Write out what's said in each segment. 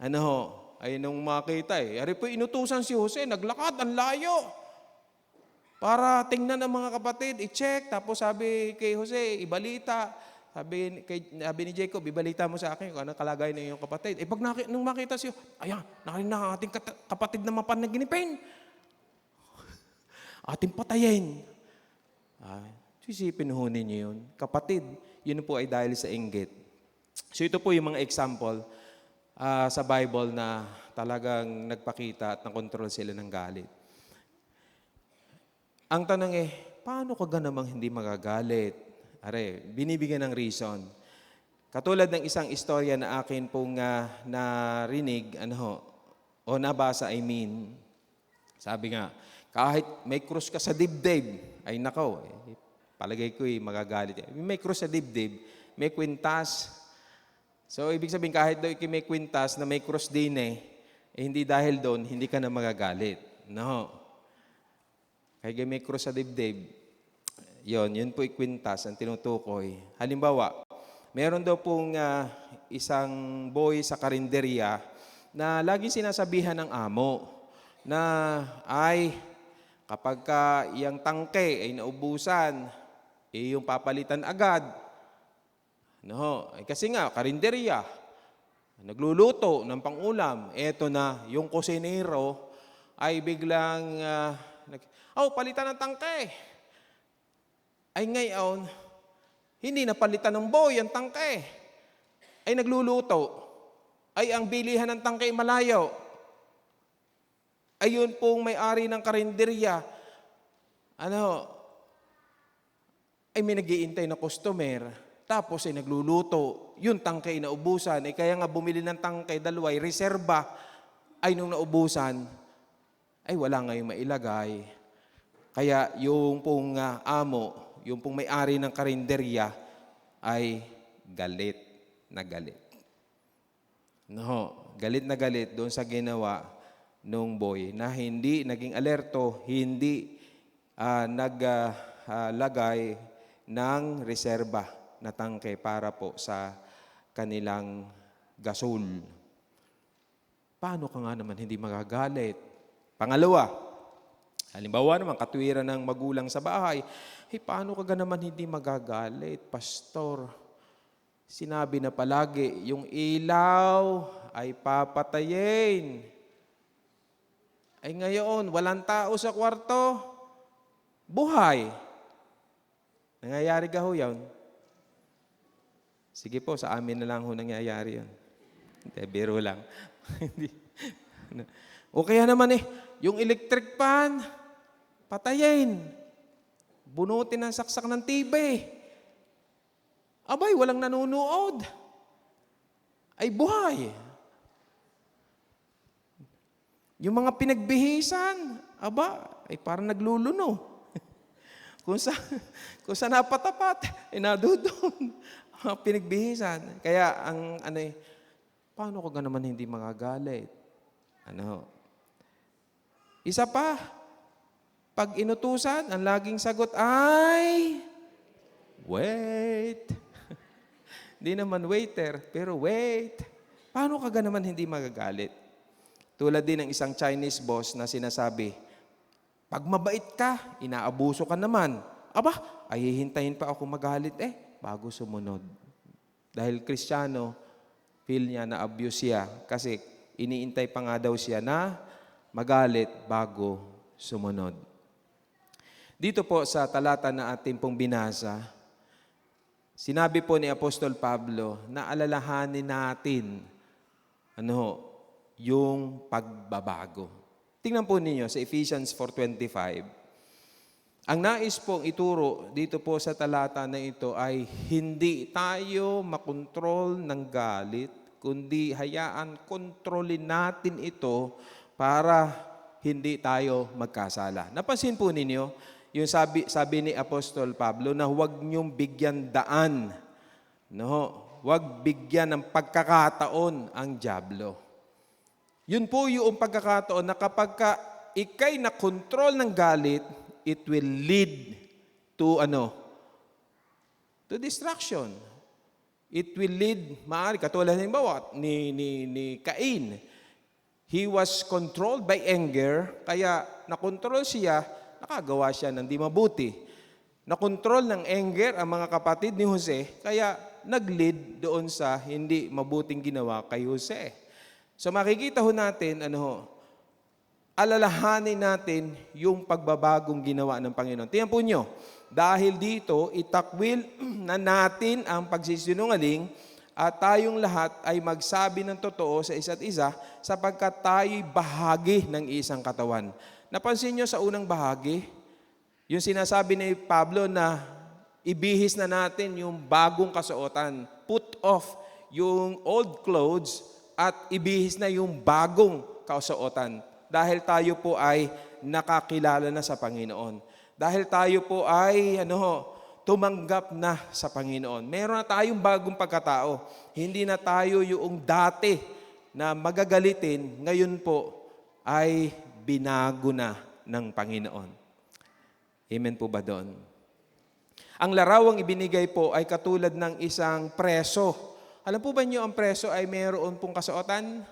Ano ho, ay nung makita ari po inutusan si Jose, naglakad, ang layo. Para tingnan ng mga kapatid, i-check. Tapos sabi kay Jose, ibalita. Sabi ni Jacob, ibalita mo sa akin kung anong kalagayan ng iyong kapatid. Nung makita siya, ayan, nakarin na ang ating kapatid na mapanaginipin. Ating patayin. Sisipin ho ninyo yun. Kapatid, yun po ay dahil sa inggit. So ito po yung mga example sa Bible na talagang nagpakita at nakontrol sila ng galit. Ang tanong paano ka namang hindi magagalit? Binibigyan ng reason. Katulad ng isang istorya na akin pong narinig, o nabasa, sabi nga, kahit may krus ka sa dibdib, ay nakaw, palagay ko magagalit. May krus sa dibdib, may kwintas. So, ibig sabihin, kahit daw may kwintas na may krus din hindi dahil doon, hindi ka na magagalit. No. Kaya may krus sa dibdib, yun po kwintas ang tinutukoy. Halimbawa, meron daw pong isang boy sa karinderya na laging sinasabihan ng amo na kapag iyang tangke ay naubusan, yung papalitan agad. Kasi nga, karinderya, nagluluto ng pangulam. Eto na, yung kusinero ay biglang, palitan ng tangke. Ay ngayon, hindi napalitan ng boy ang tangke. Ay nagluluto. Ay ang bilihan ng tangke malayo. Ayun pong may-ari ng karinderya. Ay may nag-iintay na customer. Tapos ay nagluluto. Yung tangke ay naubusan. Kaya nga bumili ng tangke, dalaway, reserba. Ay nung naubusan, ay wala ngayong mailagay. Kaya yung pong amo, yung pong may-ari ng karinderya, ay galit na galit. Galit na galit doon sa ginawa nung boy na hindi naging alerto, hindi naglagay ng reserba na tangke para po sa kanilang gasol. Paano ka nga naman hindi magagalit? Pangalawa, halimbawa naman, katwiran ng magulang sa bahay, paano ka naman hindi magagalit, pastor? Sinabi na palagi, yung ilaw ay papatayin. Ay ngayon, walang tao sa kwarto, buhay. Nangyayari ka ho yan? Sige po, sa amin na lang ho nangyayari yun. Hindi, biro lang. O kaya naman yung electric pan, patayin. Bunutin ang saksak ng TV. Abay, walang nanunood. Ay buhay. Yung mga pinagbihisan, ay parang nagluluno. kung sa napatapat, nadudon. Pinagbihisan. Kaya paano ka naman hindi magagalit? Isa pa, pag inutusan, ang laging sagot ay, wait. Hindi naman waiter, pero wait. Paano ka naman hindi magagalit? Tulad din ng isang Chinese boss na sinasabi, pag mabait ka, inaabuso ka naman. Ay hihintayin pa ako magalit bago sumunod. Dahil Kristiyano, feel niya na abuse siya kasi iniintay pa nga daw siya na magalit bago sumunod. Dito po sa talata na ating pong binasa, sinabi po ni Apostol Pablo na alalahanin natin yung pagbabago. Tingnan po ninyo sa Ephesians 4:25. Ang nais pong ituro dito po sa talata na ito ay hindi tayo makontrol ng galit, kundi hayaan kontrolin natin ito para hindi tayo magkasala. Napansin po ninyo, yung sabi ni Apostol Pablo na huwag niyong bigyan daan, huwag bigyan ng pagkakataon ang dyablo. Yun po yung pagkakataon na kapag ikay na kontrol ng galit, it will lead to to destruction. It will lead, maaari, katulad halimbawa ni Cain. He was controlled by anger, kaya nakontrol siya, nakagawa siya ng di mabuti. Nakontrol ng anger ang mga kapatid ni Jose, kaya nag-lead doon sa hindi mabuting ginawa kay Jose. So makikita ho natin, alalahanin natin yung pagbabagong ginawa ng Panginoon. Tingnan po nyo, dahil dito, itakwil na natin ang pagsisinungaling at tayong lahat ay magsabi ng totoo sa isa't isa sapagkat tayo'y bahagi ng isang katawan. Napansin nyo sa unang bahagi, yung sinasabi ni Pablo na ibihis na natin yung bagong kasuotan. Put off yung old clothes at ibihis na yung bagong kasuotan. Dahil tayo po ay nakakilala na sa Panginoon. Dahil tayo po ay tumanggap na sa Panginoon. Meron na tayong bagong pagkatao. Hindi na tayo yung dati na magagalitin, ngayon po ay binago na ng Panginoon. Amen po ba doon? Ang larawang ibinigay po ay katulad ng isang preso. Alam po ba niyo ang preso ay mayroon pong kasuotan?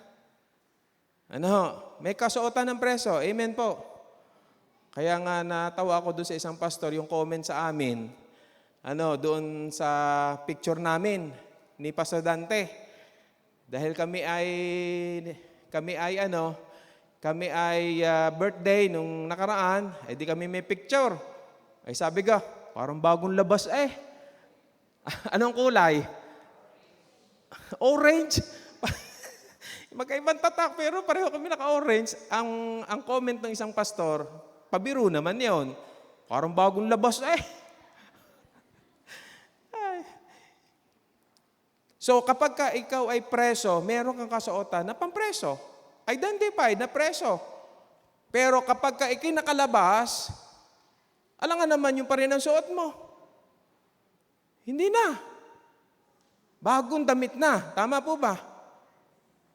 May kasuotan ng preso. Amen po. Kaya nga natawa ako doon sa isang pastor, yung comment sa amin, doon sa picture namin ni Pastor Dante. Dahil kami ay birthday nung nakaraan, di kami may picture. Ay sabi ka, parang bagong labas eh. Anong kulay? Orange. Magkaibang tatak, pero pareho kami naka-orange. Ang comment ng isang pastor, pabiro naman yon. Parang bagong labas eh. So kapag ikaw ay preso, meron kang kasuotan na pampreso. Identified na preso. Pero kapag ikay nakalabas, alangan naman yung pa rin ang suot mo. Hindi na. Bagong damit na. Tama po ba?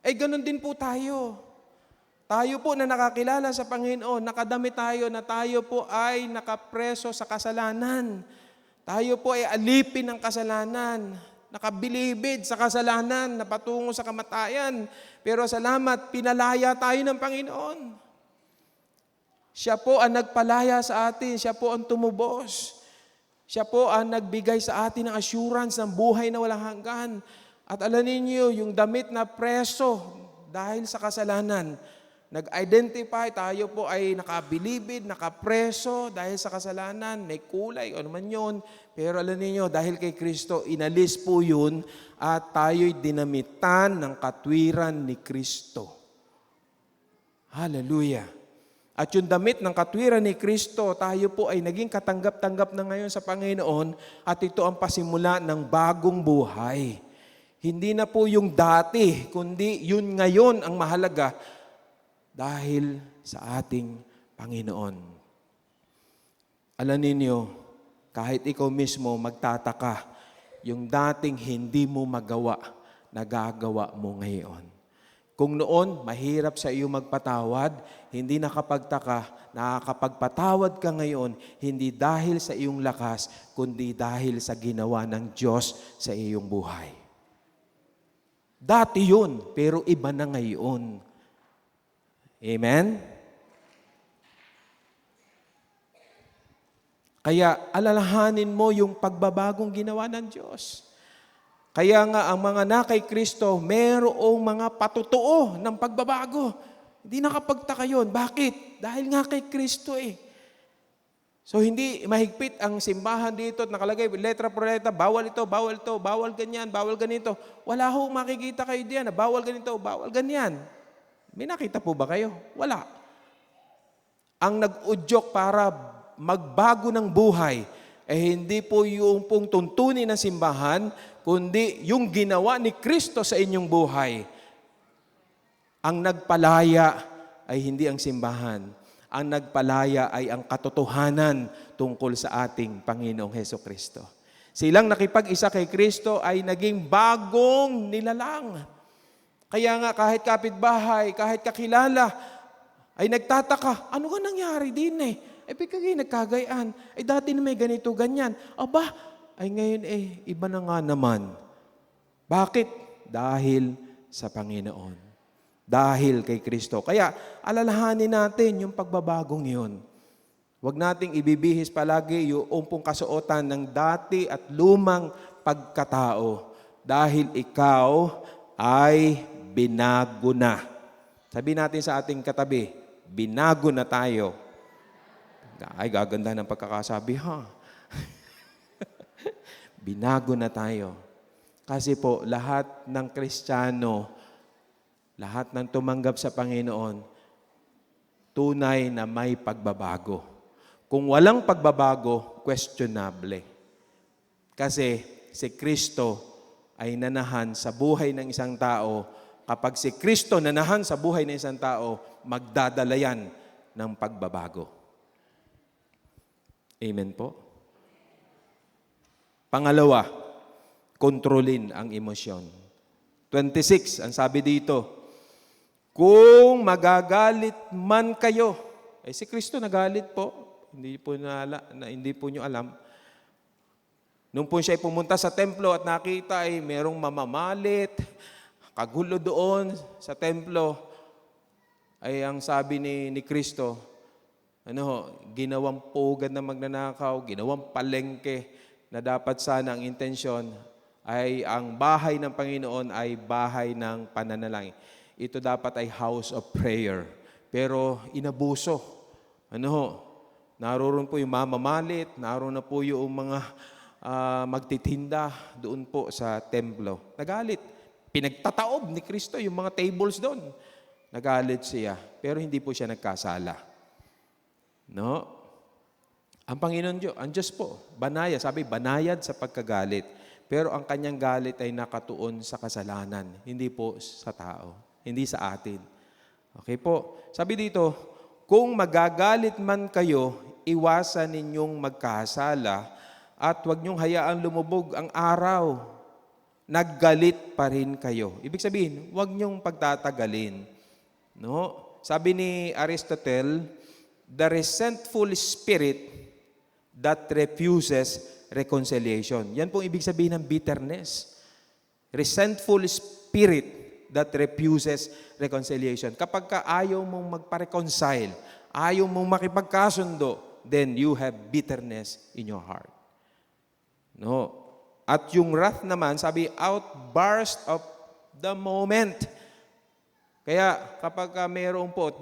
Ganun din po tayo. Tayo po na nakakilala sa Panginoon, nakadamit tayo na tayo po ay nakapreso sa kasalanan. Tayo po ay alipin ng kasalanan, nakabilibid sa kasalanan, napatungo sa kamatayan. Pero salamat, pinalaya tayo ng Panginoon. Siya po ang nagpalaya sa atin, siya po ang tumubos. Siya po ang nagbigay sa atin ng assurance ng buhay na walang hanggan. At alam ninyo, yung damit na preso dahil sa kasalanan, nag-identify, tayo po ay nakabilibid, nakapreso dahil sa kasalanan, may kulay, ano man yun. Pero alam niyo, dahil kay Kristo, inalis po yun at tayo'y dinamitan ng katwiran ni Kristo. Hallelujah. At yung damit ng katwiran ni Kristo, tayo po ay naging katanggap-tanggap na ngayon sa Panginoon at ito ang pasimula ng bagong buhay. Hindi na po yung dati, kundi yun ngayon ang mahalaga dahil sa ating Panginoon. Alam ninyo, kahit ikaw mismo magtataka, yung dating hindi mo magawa, nagagawa mo ngayon. Kung noon, mahirap sa iyo magpatawad, hindi nakapagtaka, nakakapagpatawad ka ngayon, hindi dahil sa iyong lakas, kundi dahil sa ginawa ng Diyos sa iyong buhay. Dati yun, pero iba na ngayon. Amen? Kaya alalahanin mo yung pagbabagong ginawa ng Diyos. Kaya nga ang mga na kay Kristo, mayroong mga patutuo ng pagbabago. Hindi nakapagtaka yun. Bakit? Dahil nga kay Kristo eh. So hindi mahigpit ang simbahan dito at nakalagay letra por letra, bawal ito, bawal ganyan, bawal ganito. Wala ho makikita kayo diyan na bawal ganito, bawal ganyan. May nakita po ba kayo? Wala. Ang nag-udyok para magbago ng buhay hindi po yung pong tuntunin ng simbahan, kundi yung ginawa ni Kristo sa inyong buhay. Ang nagpalaya ay hindi ang simbahan. Ang nagpalaya ay ang katotohanan tungkol sa ating Panginoong Hesukristo. Silang nakipag-isa kay Kristo ay naging bagong nilalang. Kaya nga kahit kapitbahay, kahit kakilala, ay nagtataka, ano nga nangyari din eh? Bigay nagkagayaan. Dati na may ganito, ganyan. Aba, ay ngayon iba na nga naman. Bakit? Dahil sa Panginoon. Dahil kay Kristo. Kaya alalahanin natin yung pagbabagong yun. Huwag nating ibibihis palagi yung pong kasuotan ng dati at lumang pagkatao. Dahil ikaw ay binago na. Sabi natin sa ating katabi, binago na tayo. Ay, gaganda ng pagkakasabi, ha? Binago na tayo. Kasi po, lahat ng Kristiyano, lahat ng tumanggap sa Panginoon, tunay na may pagbabago. Kung walang pagbabago, questionable. Kasi si Kristo ay nanahan sa buhay ng isang tao. Kapag si Kristo nanahan sa buhay ng isang tao, magdadala yan ng pagbabago. Amen po. Pangalawa, kontrolin ang emosyon. 26, ang sabi dito, kung magagalit man kayo, si Kristo nagalit po, hindi po nyo alam. Nung po siya pumunta sa templo at nakita ay merong mamamalit, kagulo doon sa templo, ay ang sabi ni Kristo, ginawang pugad na magnanakaw, ginawang palengke, na dapat sana ang intensyon ay ang bahay ng Panginoon ay bahay ng pananalangin. Ito dapat ay house of prayer. Pero inabuso. Naroon po yung mamamalit, naroon na po yung mga magtitinda doon po sa templo. Nagalit. Pinagtataob ni Kristo yung mga tables doon. Nagalit siya. Pero hindi po siya nagkasala. No? Ang Panginoon Diyos, ang Diyos po, banayad. Sabi, banayad sa pagkagalit. Pero ang kanyang galit ay nakatuon sa kasalanan. Hindi po sa tao. Hindi sa atin. Okay po. Sabi dito, kung magagalit man kayo, iwasan ninyong magkasala at huwag niyong hayaang lumubog ang araw. Naggalit pa rin kayo. Ibig sabihin, huwag niyong pagtatagalin. No? Sabi ni Aristotle, the resentful spirit that refuses reconciliation. Yan pong ibig sabihin ng bitterness. Resentful spirit that refuses reconciliation. Kapag ka ayaw mong magpa-reconcile, ayaw mong makipagkasundo, then you have bitterness in your heart. No. At yung wrath naman, sabi, outburst of the moment. Kaya kapag mayroon po,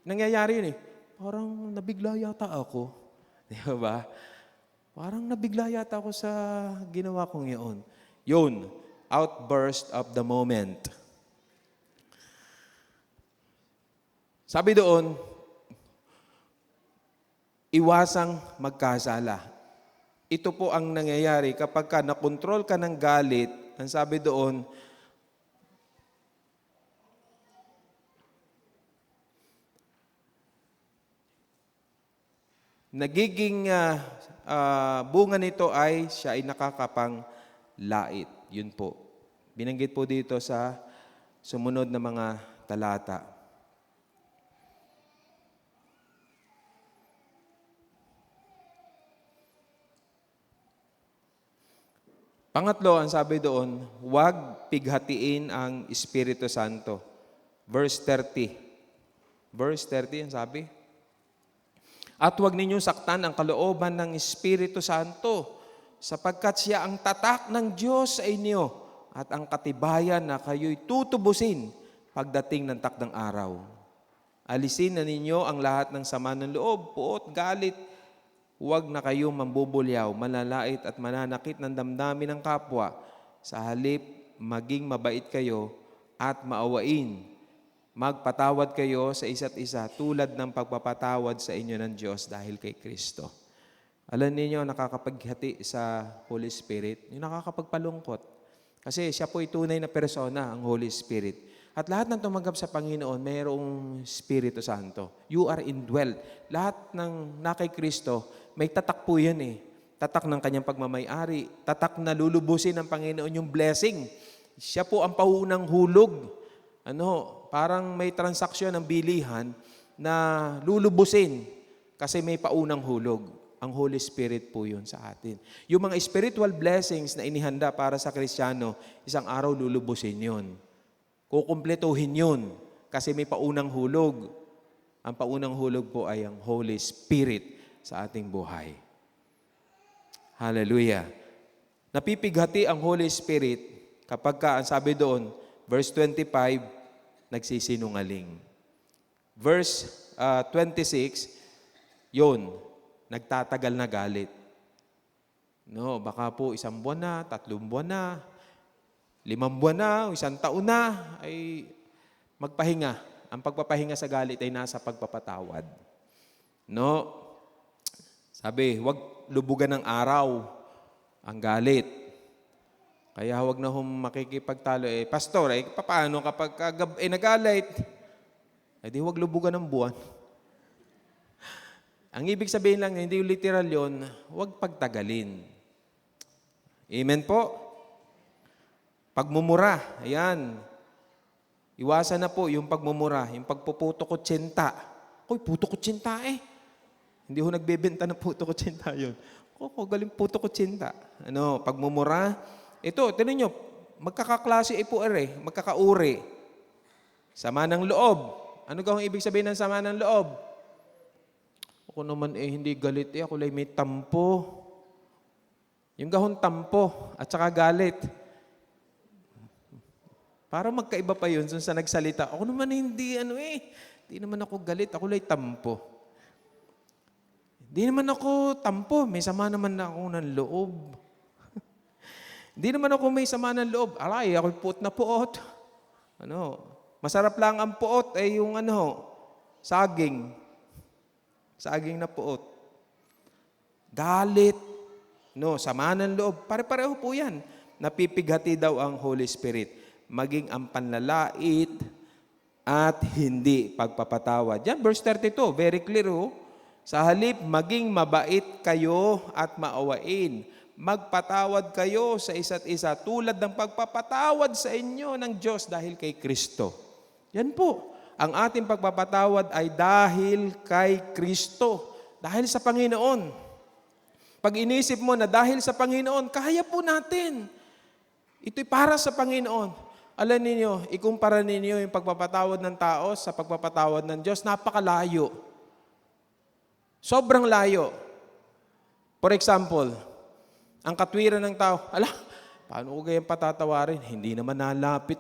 nangyayari yun parang nabigla yata ako. Di ba? Parang nabigla yata ako sa ginawa kong yun. Yun, outburst of the moment. Sabi doon, iwasang magkasala. Ito po ang nangyayari kapag ka nakontrol ka ng galit, ang sabi doon, nagiging bunga nito ay siya ay nakakapanglait. Yun po. Binanggit po dito sa sumunod na mga talata. Pangatlo, ang sabi doon, huwag pighatiin ang Espiritu Santo. Verse 30. Verse 30, ang sabi, at huwag ninyong saktan ang kalooban ng Espiritu Santo, sapagkat siya ang tatak ng Diyos sa inyo at ang katibayan na kayo'y tutubusin pagdating ng takdang araw. Alisin na ninyo ang lahat ng sama ng loob, puot, galit. Huwag na kayong mambubulyaw, manlalait at mananakit ng damdamin ng kapwa. Sa halip, maging mabait kayo at maawain. Magpatawad kayo sa isa't isa tulad ng pagpapatawad sa inyo ng Diyos dahil kay Kristo. Alam niyo, nakakapaghati sa Holy Spirit, yung nakakapagpalungkot. Kasi siya po ay tunay na persona, ang Holy Spirit. At lahat ng tumanggap sa Panginoon, mayroong Espiritu Santo. You are indwelt. Lahat ng nakay Kristo, may tatak po yan Tatak ng kanyang pagmamayari. Tatak na lulubusin ng Panginoon yung blessing. Siya po ang paunang hulog. Parang may transaksyon ng bilihan na lulubusin kasi may paunang hulog. Ang Holy Spirit po yun sa atin. Yung mga spiritual blessings na inihanda para sa Kristiyano, isang araw lulubusin yun. Kukumpletuhin yun kasi may paunang hulog. Ang paunang hulog po ay ang Holy Spirit sa ating buhay. Hallelujah. Napipighati ang Holy Spirit kapag ang sabi doon, verse 25, nagsisinungaling. Verse 26, yun, nagtatagal na galit. No, baka po 1 buwan na, 3 buwan na, 5 buwan na, 1 taon na, ay magpahinga. Ang pagpapahinga sa galit ay nasa pagpapatawad. No, sabi, huwag lubugan ng araw ang galit. Kaya huwag na makikipagtalo. Pastor, paano kapag nagalit? Di huwag lubugan ng buwan. Ang ibig sabihin lang, hindi literal yun, huwag pagtagalin. Amen po? Pagmumura, ayan. Iwasan na po yung pagmumura, yung pagpuputo ko tsinta. Uy, puto ko tsinta eh. Hindi ho nagbebenta ng puto ko tsinta yun. Galing puto ko tsinta. Pagmumura. Ito, tinan nyo, magkakaklase po magkakauri. Sama ng loob. Ano ang ibig sabihin ng sama ng loob? Ako naman hindi galit ako lang may tampo. Yung gahon tampo at saka galit. Para magkaiba pa yun sa nagsalita. Ako naman hindi hindi naman ako galit, ako lang tampo. Hindi naman ako tampo, may sama naman ako ng loob. Hindi naman ako may sama ng loob. Alay, ako'y puot na puot. Masarap lang ang puot ay yung saging. Saging na puot. Galit. Sama ng loob. Pare-pareho po yan. Napipighati daw ang Holy Spirit. Maging ang panlalait at hindi pagpapatawad. Yan, verse 32. Very clear. Sa halip, maging mabait kayo at maawain. Magpatawad kayo sa isa't isa tulad ng pagpapatawad sa inyo ng Diyos dahil kay Kristo. Yan po. Ang ating pagpapatawad ay dahil kay Kristo. Dahil sa Panginoon. Pag inisip mo na dahil sa Panginoon, kaya po natin. Ito'y para sa Panginoon. Alam ninyo, ikumpara ninyo yung pagpapatawad ng tao sa pagpapatawad ng Diyos, napakalayo. Sobrang layo. For example, ang katwiran ng tao, paano ko gayang patatawarin? Hindi naman nalapit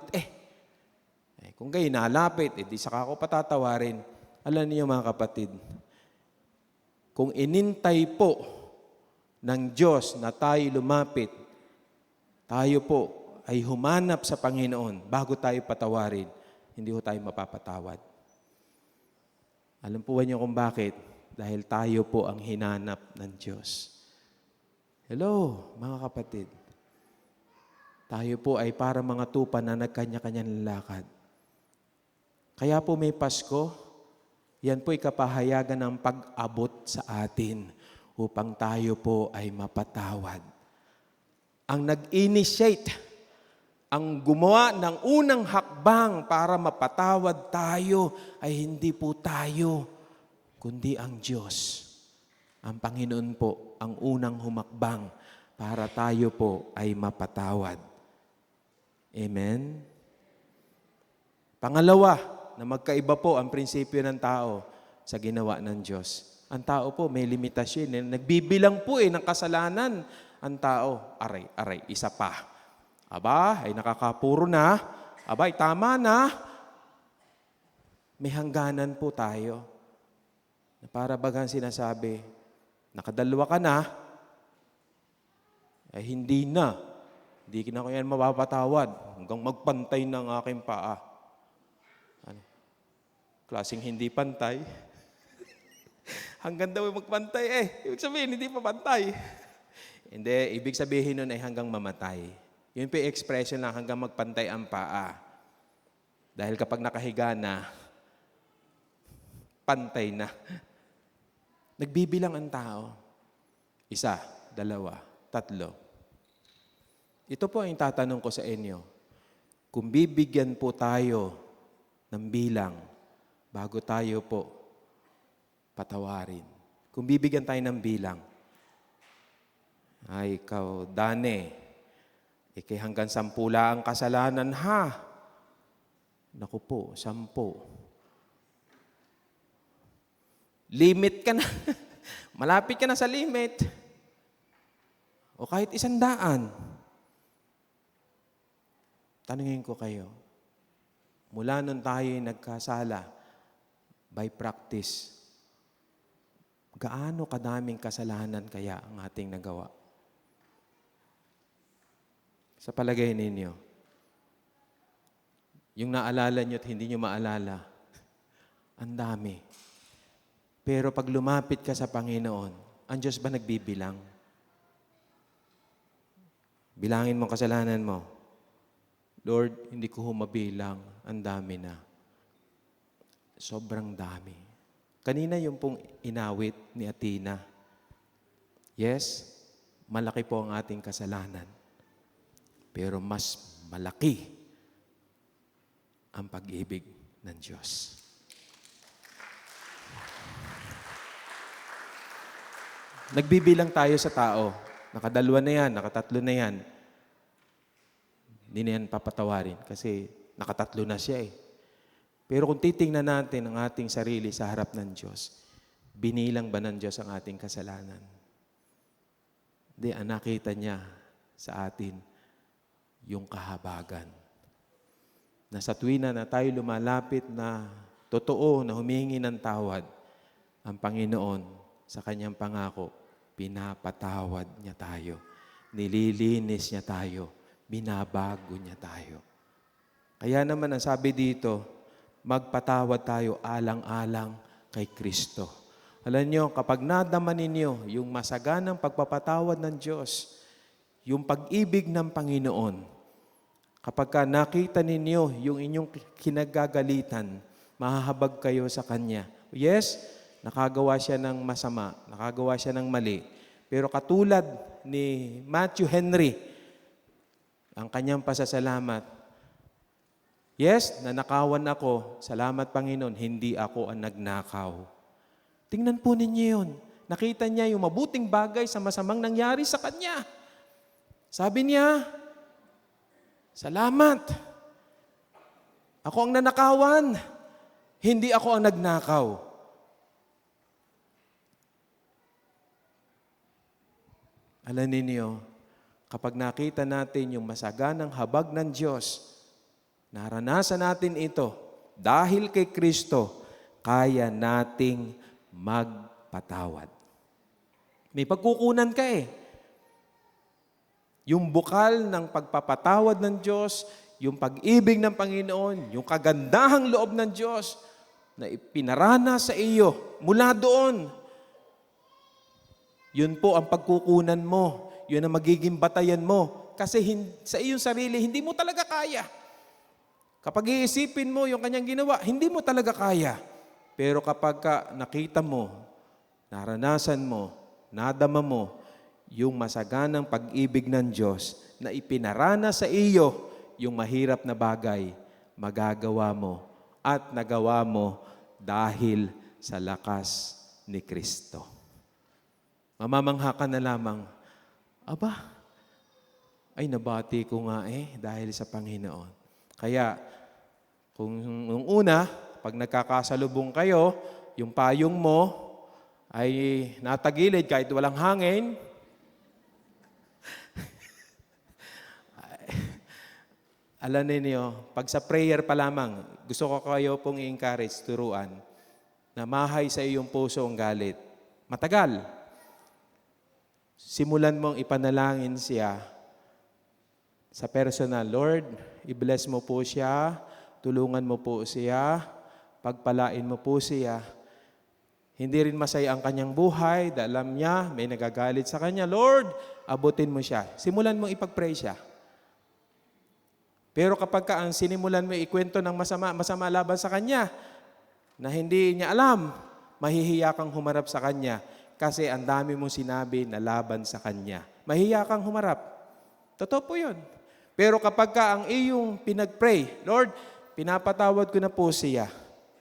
kung gayon nalapit, di saka ako patatawarin. Alam niyo mga kapatid, kung inintay po ng Diyos na tayo lumapit, tayo po ay humanap sa Panginoon bago tayo patawarin, hindi ho tayo mapapatawad. Alam po niyo kung bakit? Dahil tayo po ang hinanap ng Diyos. Hello, mga kapatid. Tayo po ay para mga tupa na nagkanya-kanyang lakad. Kaya po may Pasko, yan po ikapahayagan ng pag-abot sa atin upang tayo po ay mapatawad. Ang nag-initiate, ang gumawa ng unang hakbang para mapatawad tayo ay hindi po tayo, kundi ang Diyos. Ang Panginoon po ang unang humakbang para tayo po ay mapatawad. Amen? Pangalawa, na magkaiba po ang prinsipyo ng tao sa ginawa ng Diyos. Ang tao po may limitasyon. Nagbibilang po ng kasalanan ang tao. Aray, isa pa. Aba, ay nakakapuro na. Aba, ay tama na. May hangganan po tayo. Para bagang sinasabi, nakadalwa ka na, ay hindi na. Hindi na ko yan mapapatawad hanggang magpantay ng aking paa. Klaseng hindi pantay. Hanggang daw magpantay Ibig sabihin, hindi pa pantay. Hindi, ibig sabihin nun ay hanggang mamatay. Yun po yung expression na hanggang magpantay ang paa. Dahil kapag nakahiga na, pantay na. Nagbibilang ang tao. 1, 2, 3. Ito po ang tatanong ko sa inyo. Kung bibigyan po tayo ng bilang bago tayo po patawarin. Kung bibigyan tayo ng bilang, Ay, ikaw, Dane, ikay hanggang 10 ang kasalanan, ha? Naku po, 10. Limit ka na. Malapit ka na sa limit. O kahit 100. Tanungin ko kayo, mula nun tayo nagkasala, by practice, gaano kadaming kasalanan kaya ang ating nagawa? Sa palagay ninyo, yung naalala nyo at hindi nyo maalala, ang dami. Pero pag lumapit ka sa Panginoon, ang Diyos ba nagbibilang? Bilangin mo ang kasalanan mo. Lord, hindi ko mabilang. Ang dami na. Sobrang dami. Kanina yung pong inawit ni Athena. Yes, malaki po ang ating kasalanan. Pero mas malaki ang pag-ibig ng Diyos. Nagbibilang tayo sa tao. Nakadalawa na yan, nakatatlo na yan. Hindi na yan papatawarin kasi nakatatlo na siya eh. Pero kung titingnan natin ang ating sarili sa harap ng Diyos, binilang ba ng Diyos ang ating kasalanan? Hindi, ang nakita niya sa atin yung kahabagan. Na sa tuwina na tayo lumalapit na totoo na humingi ng tawad, ang Panginoon sa kanyang pangako, pinapatawad niya tayo. Nililinis niya tayo. Binabago niya tayo. Kaya naman ang sabi dito, magpatawad tayo alang-alang kay Kristo. Alam niyo, kapag nadama ninyo yung masaganang pagpapatawad ng Diyos, yung pag-ibig ng Panginoon, kapag ka nakita ninyo yung inyong kinagagalitan, mahahabag kayo sa Kanya. Yes, nakagawa siya ng masama, nakagawa siya ng mali. Pero katulad ni Matthew Henry, ang kanyang pasasalamat, yes, nanakawan ako, salamat Panginoon, hindi ako ang nagnakaw. Tingnan po ninyo yun. Nakita niya yung mabuting bagay sa masamang nangyari sa kanya. Sabi niya, salamat. Ako ang nanakawan, hindi ako ang nagnakaw. Alam ninyo, kapag nakita natin yung masaganang habag ng Diyos, naranasan natin ito, dahil kay Kristo, kaya nating magpatawad. May pagkukunan ka eh. Yung bukal ng pagpapatawad ng Diyos, yung pag-ibig ng Panginoon, yung kagandahang loob ng Diyos na ipinarana sa iyo mula doon. Yun po ang pagkukunan mo. Yun ang magiging batayan mo. Kasi sa iyong sarili, hindi mo talaga kaya. Kapag iisipin mo yung kanyang ginawa, hindi mo talaga kaya. Pero kapag nakita mo, naranasan mo, nadama mo, yung masaganang pag-ibig ng Diyos na ipinarana sa iyo, yung mahirap na bagay, magagawa mo at nagawa mo dahil sa lakas ni Kristo. Mamamangha ka na lamang, aba, ay nabati ko nga dahil sa Panginoon. Kaya, kung nung una, pag nagkakasalubong kayo, yung payong mo ay natagilid kahit walang hangin, alam ninyo, pag sa prayer pa lamang, gusto ko kayo pong i-encourage, turuan, na mahay sa iyong puso ang galit. Matagal. Simulan mong ipanalangin siya sa personal. Lord, i-bless mo po siya, tulungan mo po siya, pagpalain mo po siya. Hindi rin masaya ang kanyang buhay, dahil alam niya, may nagagalit sa kanya. Lord, abutin mo siya. Simulan mong ipag-pray siya. Pero kapag ang sinimulan mo ikwento ng masama laban sa kanya, na hindi niya alam, mahihiya kang humarap sa kanya kasi ang dami mong sinabi na laban sa kanya. Mahihiya kang humarap. Totoo po yun. Pero kapag ang iyong pinag-pray, Lord, pinapatawad ko na po siya.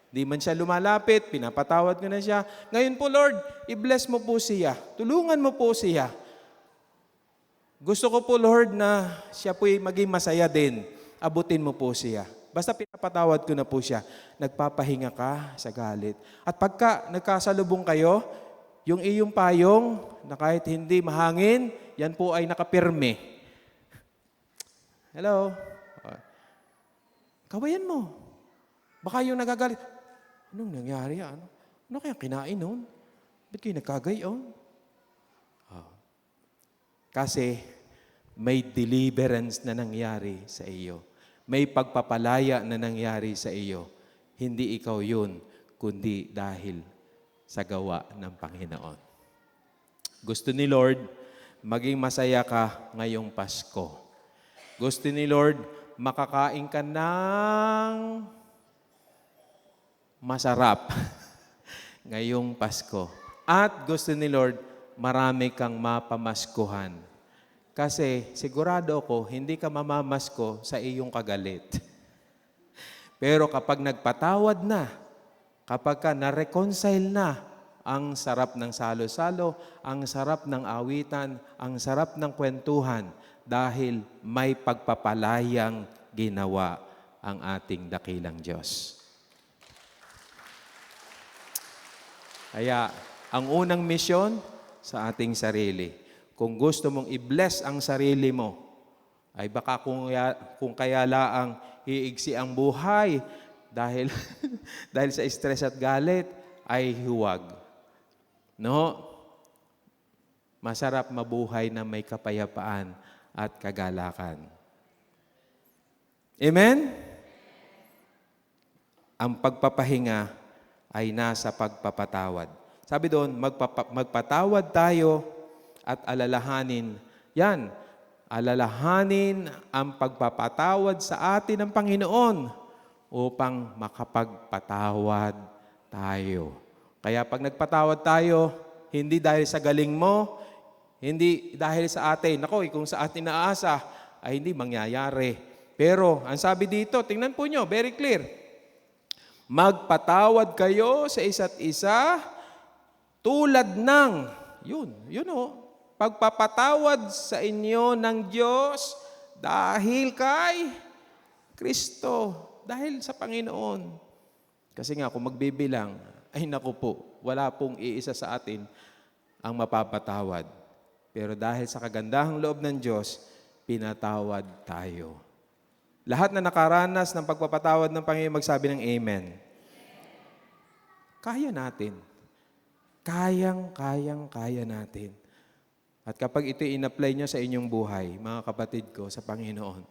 Di man siya lumalapit, pinapatawad ko na siya. Ngayon po, Lord, i-bless mo po siya. Tulungan mo po siya. Gusto ko po, Lord, na siya po'y maging masaya din. Abutin mo po siya. Basta pinapatawad ko na po siya. Nagpapahinga ka sa galit. At pagka nagkasalubong kayo, yung iyong payong na kahit hindi mahangin, yan po ay nakapirme. Hello? Kawayan mo. Baka yung nagagalit, anong nangyari? Ano kaya kinain nun? Ba't kayo nagkagayon? Kasi may deliverance na nangyari sa iyo. May pagpapalaya na nangyari sa iyo. Hindi ikaw yun, kundi dahil sa gawa ng Panginoon. Gusto ni Lord, maging masaya ka ngayong Pasko. Gusto ni Lord, makakain ka ng masarap ngayong Pasko. At gusto ni Lord, marami kang mapamaskuhan. Kasi sigurado ako, hindi ka mamamasko sa iyong kagalit. Pero kapag nagpatawad na, kapag ka na-reconcile na, ang sarap ng salo-salo, ang sarap ng awitan, ang sarap ng kwentuhan, dahil may pagpapalayang ginawa ang ating dakilang Diyos. Kaya, ang unang misyon sa ating sarili. Kung gusto mong i-bless ang sarili mo, ay baka kung kaya laang iigsi ang buhay dahil, dahil sa stress at galit, ay huwag. No? Masarap mabuhay na may kapayapaan at kagalakan. Amen? Ang pagpapahinga ay nasa pagpapatawad. Sabi doon, magpatawad tayo at alalahanin. Yan, alalahanin ang pagpapatawad sa atin ng Panginoon upang makapagpatawad tayo. Kaya pag nagpatawad tayo, hindi dahil sa galing mo, hindi dahil sa atin. Nako, kung sa atin naasa, ay hindi mangyayari. Pero, ang sabi dito, tingnan po nyo, very clear. Magpatawad kayo sa isa't isa tulad ng, yun o, pagpapatawad sa inyo ng Diyos dahil kay Kristo, dahil sa Panginoon. Kasi nga, kung magbibilang, ay naku po, wala pong iisa sa atin ang mapapatawad. Pero dahil sa kagandahang loob ng Diyos, pinatawad tayo. Lahat na nakaranas ng pagpapatawad ng Panginoon, magsabi ng Amen. Kaya natin. Kaya natin. At kapag ito in-apply nyo sa inyong buhay, mga kapatid ko, sa Panginoon,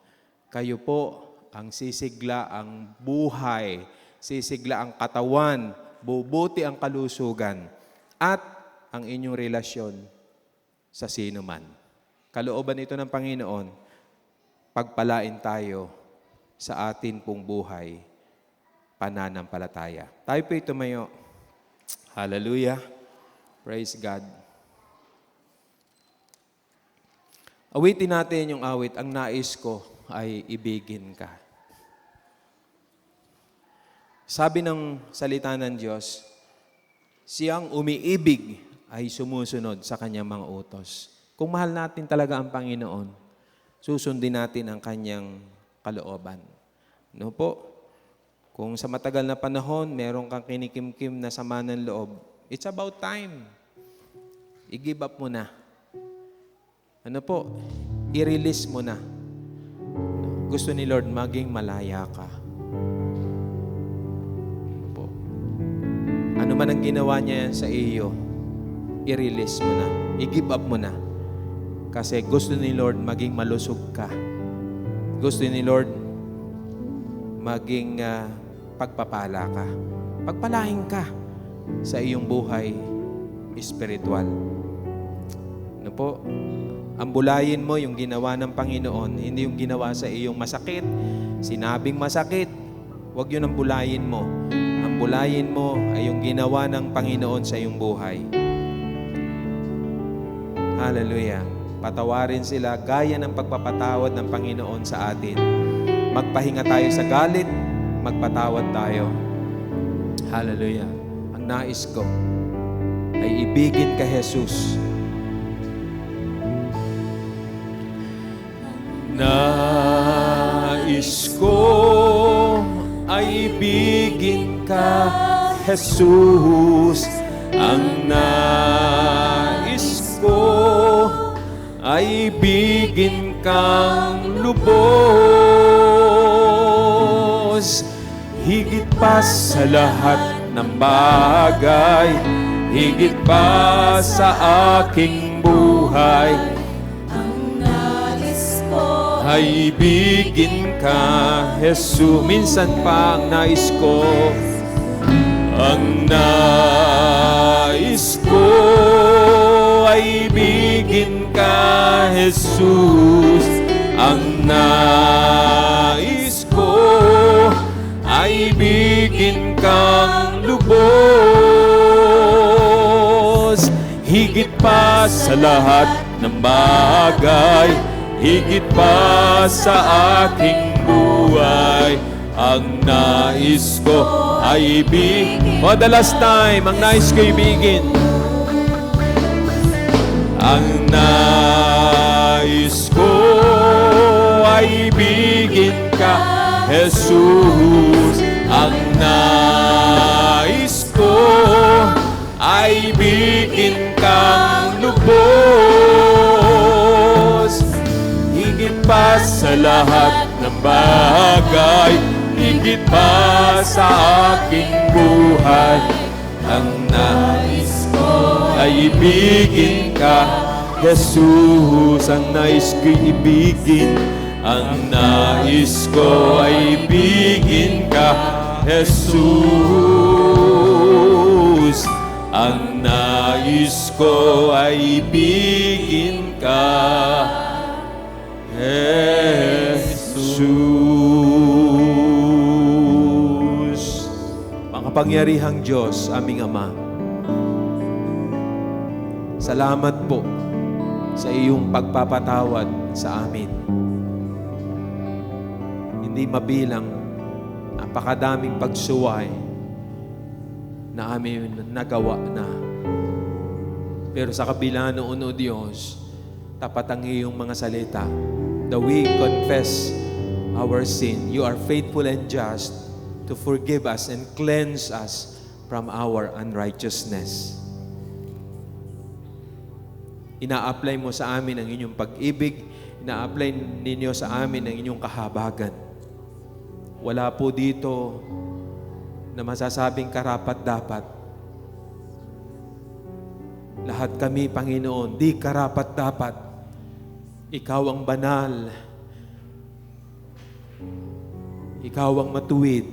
kayo po ang sisigla ang buhay, sisigla ang katawan, bubuti ang kalusugan, at ang inyong relasyon sa sino man. Kalooban ito ng Panginoon, pagpalain tayo sa atin pong buhay, pananampalataya. Tayo po tumayo. Hallelujah. Praise God. Awitin natin yung awit, ang nais ko ay ibigin ka. Sabi ng salita ng Diyos, siyang umiibig ay sumusunod sa kanyang mga utos. Kung mahal natin talaga ang Panginoon, susundin natin ang kanyang kalooban. No po? Kung sa matagal na panahon, meron kang kinikimkim na sama ng loob, it's about time. I-give up mo na. Ano po? I-release mo na. Gusto ni Lord maging malaya ka. Ano po? Ano man ang ginawa niya sa iyo, i-release mo na. I-give up mo na. Kasi gusto ni Lord maging malusog ka. Gusto ni Lord maging pagpapala ka. Pagpalain ka sa iyong buhay espiritual. Ano po? Ambulayin mo yung ginawa ng Panginoon, hindi yung ginawa sa iyong masakit. Sinabing masakit, huwag yun ambulayin mo. Ambulayin mo ay yung ginawa ng Panginoon sa iyong buhay. Hallelujah. Patawarin sila gaya ng pagpapatawad ng Panginoon sa atin. Magpahinga tayo sa galit, magpatawad tayo. Hallelujah. Ang nais ko ay ibigin ka, Jesus. Nais ko ay ibigin ka, Jesus. Ang nais ko ay ibigin kang lubos. Higit pa sa lahat ng bagay, higit pa sa aking buhay, ay ibigin ka, Jesus. Minsan pa ang nais ko, ang nais ko ay ibigin ka, Jesus. Ang nais ko ay ibigin kang lubos. Higit pa sa lahat ng bagay, higit pa sa aking buhay, ang nais ko ay ibigin. For the last time, ang nais ko ibigin. Ang nais ko ay ibigin ka, Jesus. Ang nais ko ay ibigin kang lubos. Higit pa sa lahat ng bagay, higit pa sa aking buhay, ang nais ko ay ibigin ka, Jesus. Ang nais ko ibigin, ang nais ko ay ibigin ka, Jesus. Ang nais ko ay ibigin ka, Jesus. Makapangyarihang Diyos, aming Ama, salamat po sa iyong pagpapatawad sa amin. Hindi mabilang, napakadaming pagsuway na amin nagawa na. Pero sa kabila noon, O Diyos, tapat ang iyong mga salita. That we confess our sin, you are faithful and just to forgive us and cleanse us from our unrighteousness. Ina-apply mo sa amin ang inyong pag-ibig, ina-apply ninyo sa amin ang inyong kahabagan. Wala po dito na masasabing karapat-dapat. Lahat kami, Panginoon, di karapat-dapat. Ikaw ang banal. Ikaw ang matuwid.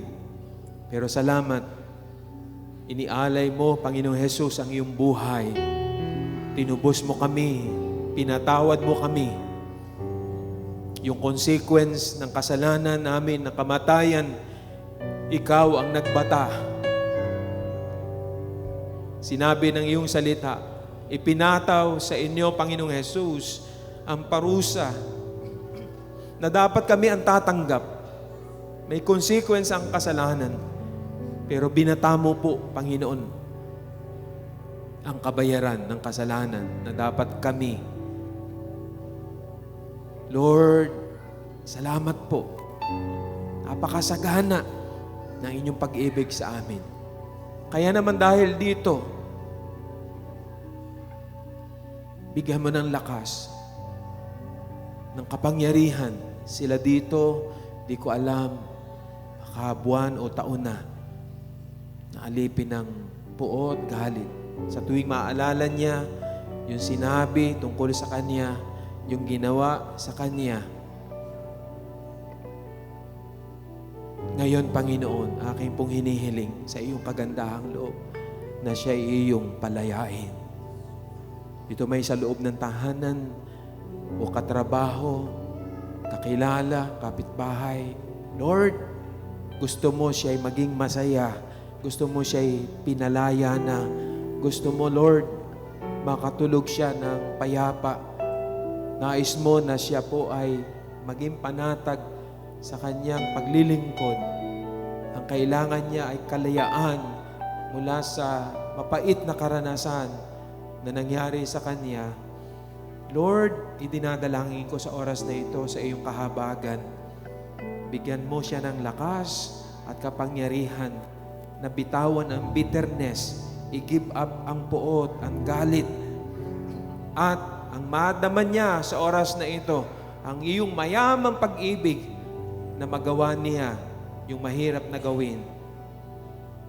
Pero salamat, inialay mo, Panginoong Jesus, ang iyong buhay. Tinubos mo kami, pinatawad mo kami. Yung consequence ng kasalanan namin, ng kamatayan, ikaw ang nagbata. Sinabi ng iyong salita, ipinataw sa inyo, Panginoong Jesus, ang parusa na dapat kami ang tatanggap. May consequence ang kasalanan. Pero binata mo po, Panginoon, ang kabayaran ng kasalanan na dapat kami. Lord, salamat po. Napakasagana ng inyong pag-ibig sa amin. Kaya naman dahil dito, bigyan mo ng lakas, ng kapangyarihan. Sila dito, di ko alam, baka buwan o taon na alipin ng puot, galit. Sa tuwing maalala niya, yung sinabi tungkol sa kanya, yung ginawa sa kanya. Ngayon, Panginoon, aking pong hinihiling sa iyong kagandahang loob na siya iyong palayain. Dito may sa loob ng tahanan o katrabaho, kakilala, kapitbahay. Lord, gusto mo siya ay maging masaya. Gusto mo siya ay pinalaya na. Gusto mo, Lord, makatulog siya ng payapa. Nais mo na siya po ay maging panatag sa kanyang paglilingkod. Ang kailangan niya ay kalayaan mula sa mapait na karanasan na nangyari sa kanya. Lord, idinadalangin ko sa oras na ito sa iyong kahabagan. Bigyan mo siya ng lakas at kapangyarihan na bitawan ang bitterness, i-give up ang puot, ang galit, at ang madama niya sa oras na ito, ang iyong mayamang pag-ibig na magawa niya yung mahirap na gawin,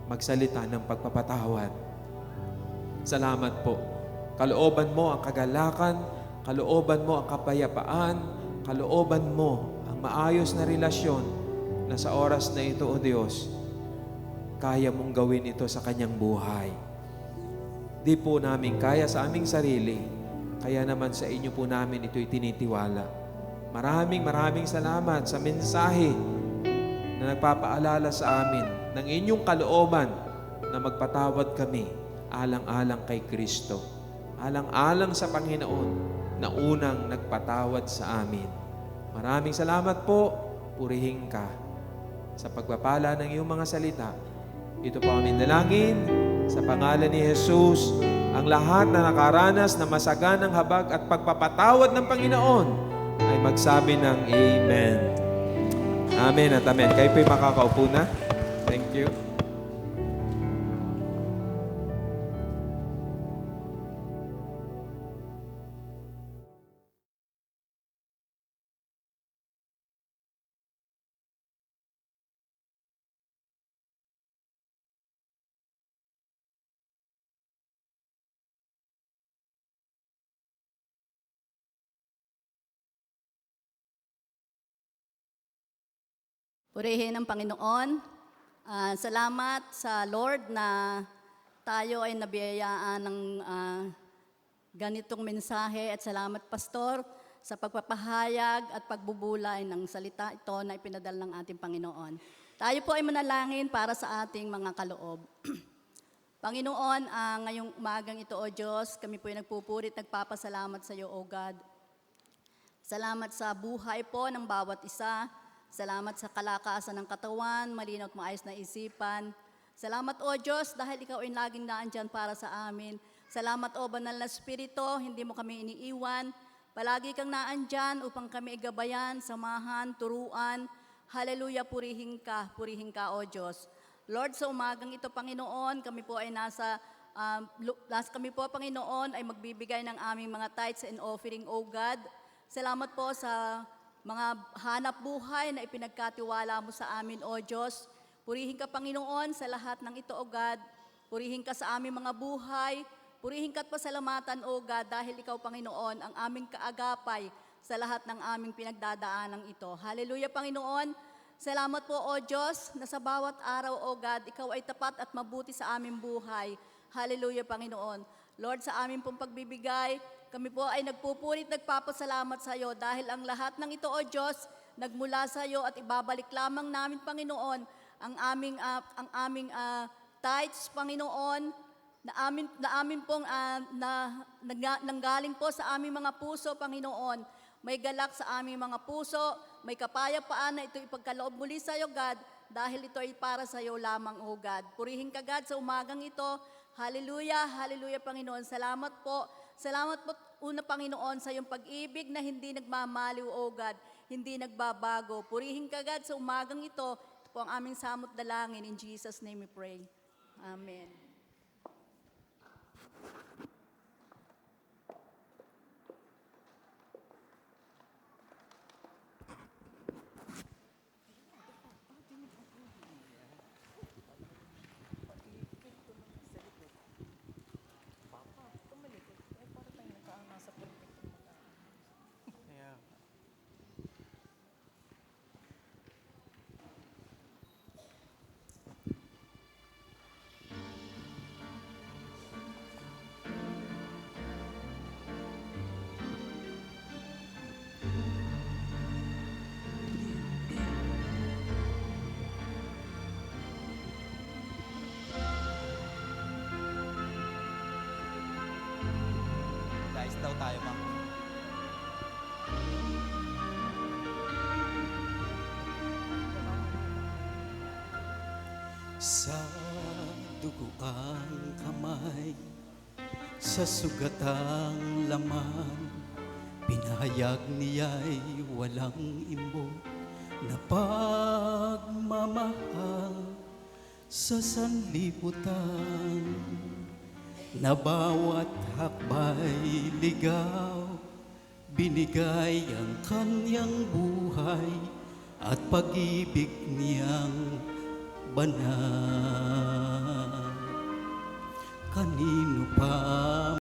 magsalita ng pagpapatawad. Salamat po. Kalooban mo ang kagalakan, kalooban mo ang kapayapaan, kalooban mo ang maayos na relasyon na sa oras na ito, O Diyos, kaya mong gawin ito sa kanyang buhay. Di po namin kaya sa aming sarili, kaya naman sa inyo po namin ito'y tinitiwala. Maraming salamat sa mensahe na nagpapaalala sa amin ng inyong kalooban na magpatawad kami alang-alang kay Kristo. Alang-alang sa Panginoon na unang nagpatawad sa amin. Maraming salamat po. Purihin ka sa pagpapala ng iyong mga salita. Ito po aming dalangin sa pangalan ni Jesus. Ang lahat na nakaranas na masaganang habag at pagpapatawad ng Panginoon ay magsabi ng Amen. Amen at Amen. Kayo po'y makakaupo na. Thank you. Purihin ang Panginoon. Salamat sa Lord na tayo ay nabiyayaan ng ganitong mensahe at salamat, Pastor, sa pagpapahayag at pagbubulay ng salita ito na ipinadala ng ating Panginoon. Tayo po ay manalangin para sa ating mga kaloob. Panginoon, ngayong umagang ito, O Diyos, kami po ay nagpupurit, nagpapasalamat sa iyo, O God. Salamat sa buhay po ng bawat isa. Salamat sa kalakasan ng katawan, malinaw at maayos na isipan. Salamat, O Diyos, dahil Ikaw ay laging naandyan para sa amin. Salamat, O Banal na Espiritu, hindi mo kami iniiwan. Palagi kang naandyan upang kami igabayan, samahan, turuan. Hallelujah, purihin ka, O Diyos. Lord, sa umagang ito, Panginoon, kami po, Panginoon, ay magbibigay ng aming mga tithes and offering, O God. Salamat po sa mga hanap buhay na ipinagkatiwala mo sa amin, O Diyos. Purihin ka, Panginoon, sa lahat ng ito, O God. Purihin ka sa aming mga buhay. Purihin ka at pasalamatan, O God, dahil Ikaw, Panginoon, ang aming kaagapay sa lahat ng aming pinagdadaanang ito. Hallelujah, Panginoon. Salamat po, O Diyos, na sa bawat araw, O God, Ikaw ay tapat at mabuti sa aming buhay. Hallelujah, Panginoon. Lord, sa aming pong pagbibigay, kami po ay nagpupurit, nagpapasalamat sa iyo dahil ang lahat ng ito, O Diyos, nagmula sa iyo at ibabalik lamang namin, Panginoon, ang aming tithes, Panginoon, na amin pong nanggaling po sa aming mga puso, Panginoon. May galak sa aming mga puso, may kapayapaan na ito ipagkaloob muli sa iyo, God, dahil ito ay para sa iyo lamang, O God. Purihin ka, God, sa umagang ito. Hallelujah, hallelujah, Panginoon. Salamat po. Salamat po, una, Panginoon, sa iyong pag-ibig na hindi nagmamaliw, O God, hindi nagbabago. Purihin ka, God, sa umagang ito. Ito po ang aming samot dalangin. In Jesus' name we pray. Amen. Guys, daw tayo ba? Sa duguang kamay, sa sugatang laman, Pinahayag niya'y walang imbo na pagmamahal sa sanlibutan, na bawat hakbay ligaw, binigay ang kanyang buhay at pag-ibig niyang banal. Kanino pa